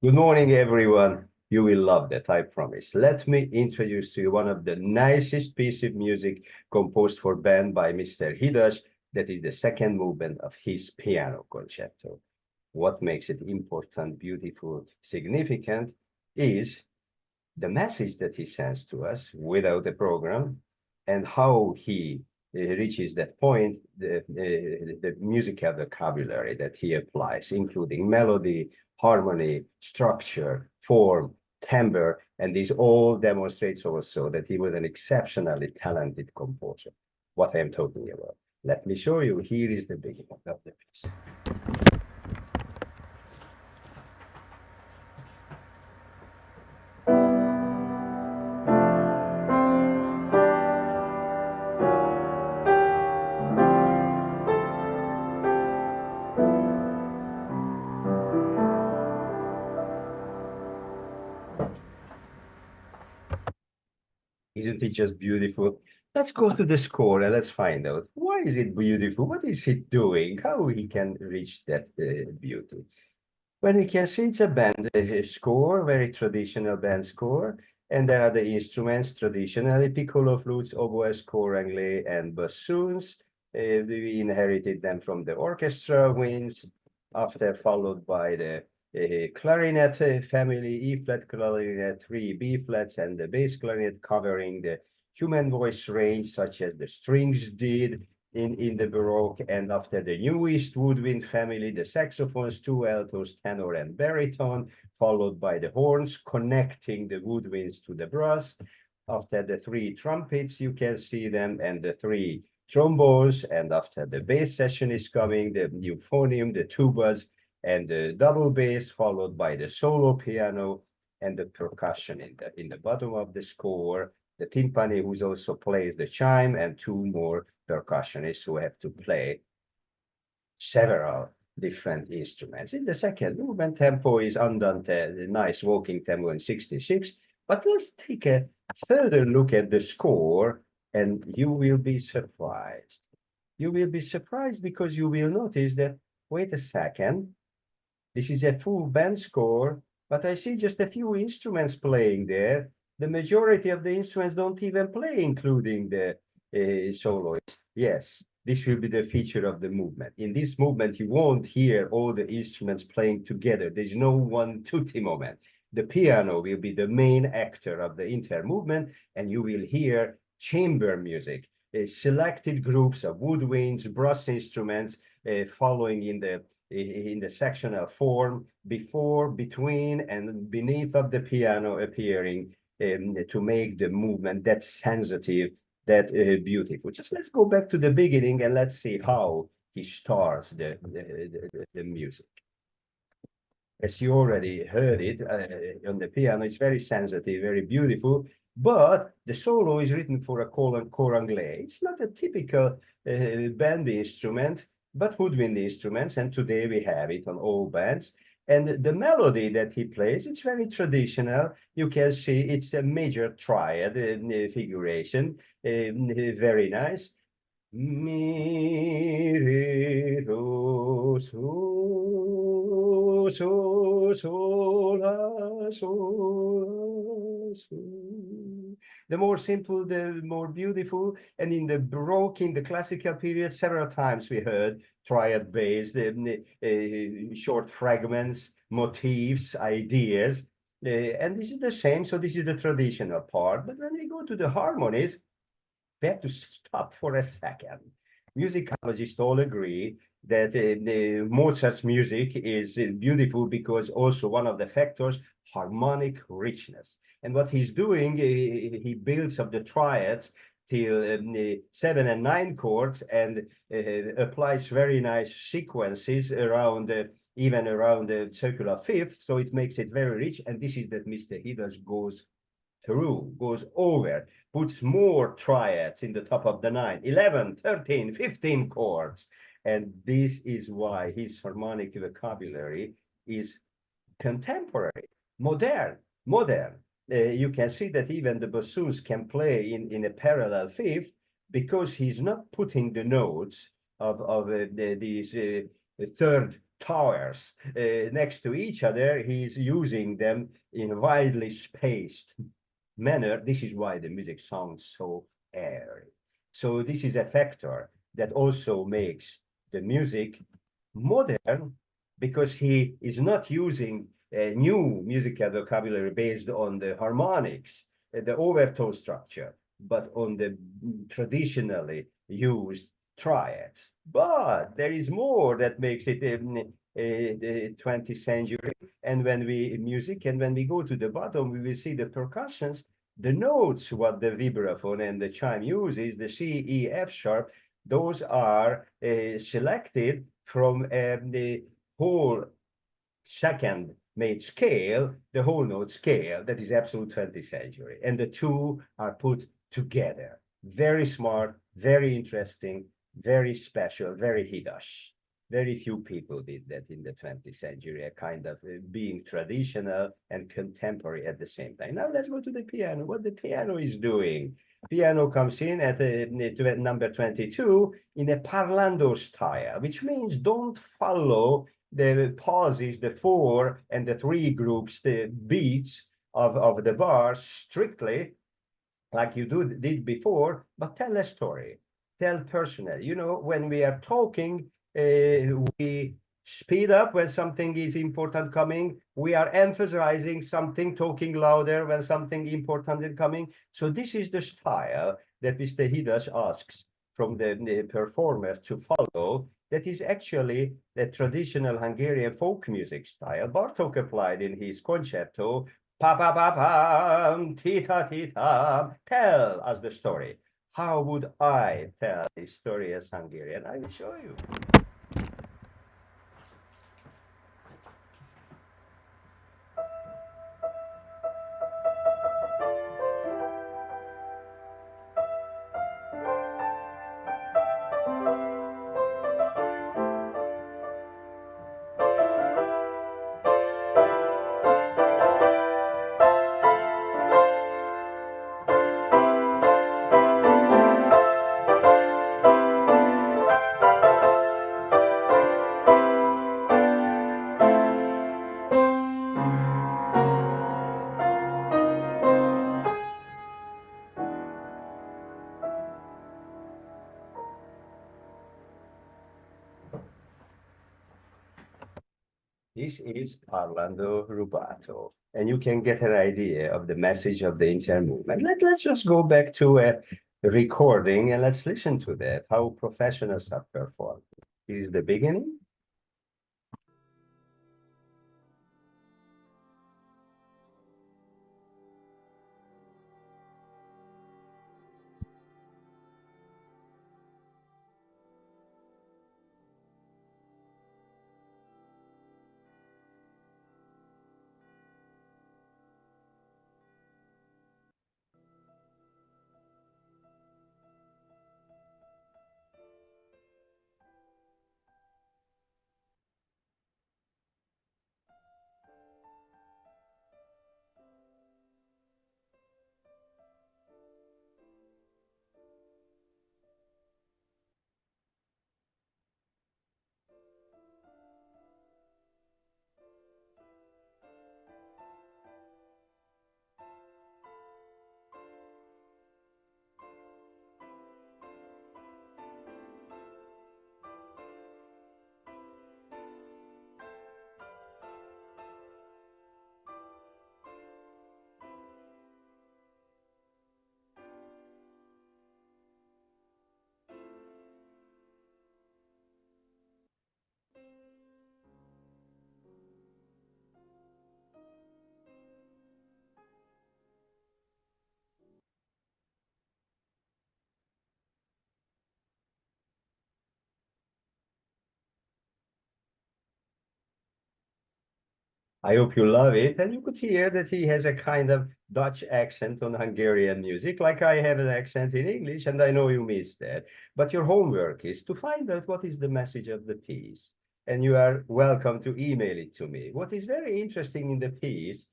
Good morning, everyone. You will love that, I promise. Let me introduce to you one of the nicest piece of music composed for band by Mr. Hidas. That is the second movement of his piano concerto. What makes it important, beautiful, significant is the message that he sends to us without the program and how he reaches that point, the musical vocabulary that he applies, including melody, harmony, structure, form, timbre, and this all demonstrates also that he was an exceptionally talented composer. What I am talking about. Let me show you. Here is the beginning of the piece. Isn't it just beautiful? Let's go to the score and let's find out why is it beautiful? What is it doing? How he can reach that beauty? When we can see it's a band score, very traditional band score, and there are the instruments traditionally piccolo flutes, oboes, cor anglais, and bassoons. We inherited them from the orchestra winds, after followed by the clarinet family, E flat clarinet, three B flats, and the bass clarinet covering the human voice range, such as the strings did in the Baroque, and after the New East woodwind family, the saxophones, two altos, tenor, and baritone, followed by the horns connecting the woodwinds to the brass. After the three trumpets, you can see them, and the three trombones, and after the bass section is coming, the euphonium, the tubas, and the double bass, followed by the solo piano and the percussion in the bottom of the score, the timpani, who also plays the chime, and two more percussionists who have to play several different instruments. In the second movement, tempo is andante, the nice walking tempo in 66. But let's take a further look at the score, and you will be surprised. You will be surprised because you will notice that, wait a second, this is a full band score, but I see just a few instruments playing there. The majority of the instruments don't even play, including the soloist. Yes, this will be the feature of the movement. In this movement, you won't hear all the instruments playing together. There's no one tutti moment. The piano will be the main actor of the entire movement, and you will hear chamber music, selected groups of woodwinds, brass instruments, following in the sectional form before, between, and beneath of the piano appearing to make the movement that sensitive, that beautiful. Just let's go back to the beginning and let's see how he starts the music. As you already heard it on the piano, it's very sensitive, very beautiful, but the solo is written for a cor anglais. It's not a typical band instrument, but woodwind instruments, and today we have it on all bands. And the melody that he plays, it's very traditional. You can see it's a major triad figuration, very nice. Mi, re, do, so, so, sol, la, sol, la, sol. The more simple, the more beautiful. And in the Baroque, in the classical period, several times we heard triad based short fragments, motifs, ideas. And this is the same. So this is the traditional part. But when we go to the harmonies, we have to stop for a second. Musicologists all agree that Mozart's music is beautiful because also one of the factors, harmonic richness. And what he's doing, he builds up the triads till 7 and 9 chords and applies very nice sequences around even around the circular fifth. So it makes it very rich. And this is that Mr. Hidas goes through, goes over, puts more triads in the top of the nine, 11, 13, 15 chords. And this is why his harmonic vocabulary is contemporary, modern. You can see that even the bassoons can play in a parallel fifth because he's not putting the notes of these third towers next to each other. He's using them in a widely spaced manner. This is why the music sounds so airy. So this is a factor that also makes the music modern, because he is not using a new musical vocabulary based on the harmonics, the overtone structure, but on the traditionally used triads. But there is more that makes it the 20th century. And when we music, and when we go to the bottom, we will see the percussions, the notes, what the vibraphone and the chime uses, the C, E, F sharp, those are selected from the whole second made scale, the whole note scale, that is absolute 20th century. And the two are put together. Very smart, very interesting, very special, very Hidas. Very few people did that in the 20th century, a kind of being traditional and contemporary at the same time. Now let's go to the piano. What the piano is doing. Piano comes in at number 22 in a parlando style, which means don't follow the pauses, the four and the three groups, the beats of the bars strictly like you did before, but tell a story, tell personal. You know, when we are talking, we speed up when something is important coming. We are emphasizing something, talking louder when something important is coming. So this is the style that Mr. Hidas asks from the performers to follow. That is actually the traditional Hungarian folk music style. Bartok applied in his concerto. Pa pa pa pam, tita tita. Tell us the story. How would I tell this story as Hungarian? I will show you. This is Parlando Rubato, and you can get an idea of the message of the intermovement. Let's just go back to a recording and let's listen to that, how professionals have performed. This is the beginning. I hope you love it. And you could hear that he has a kind of Dutch accent on Hungarian music, like I have an accent in English, and I know you missed that. But your homework is to find out what is the message of the piece. And you are welcome to email it to me. What is very interesting in the piece,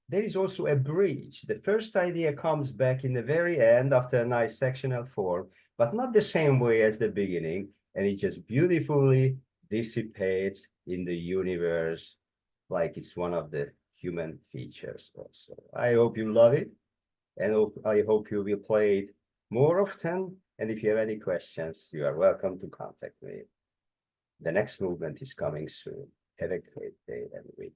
there is also a bridge. The first idea comes back in the very end after a nice sectional form, but not the same way as the beginning. And it's just beautifully dissipates in the universe like it's one of the human features also. I hope you love it, and I hope you will play it more often. And if you have any questions, you are welcome to contact me. The next movement is coming soon. Have a great day and week.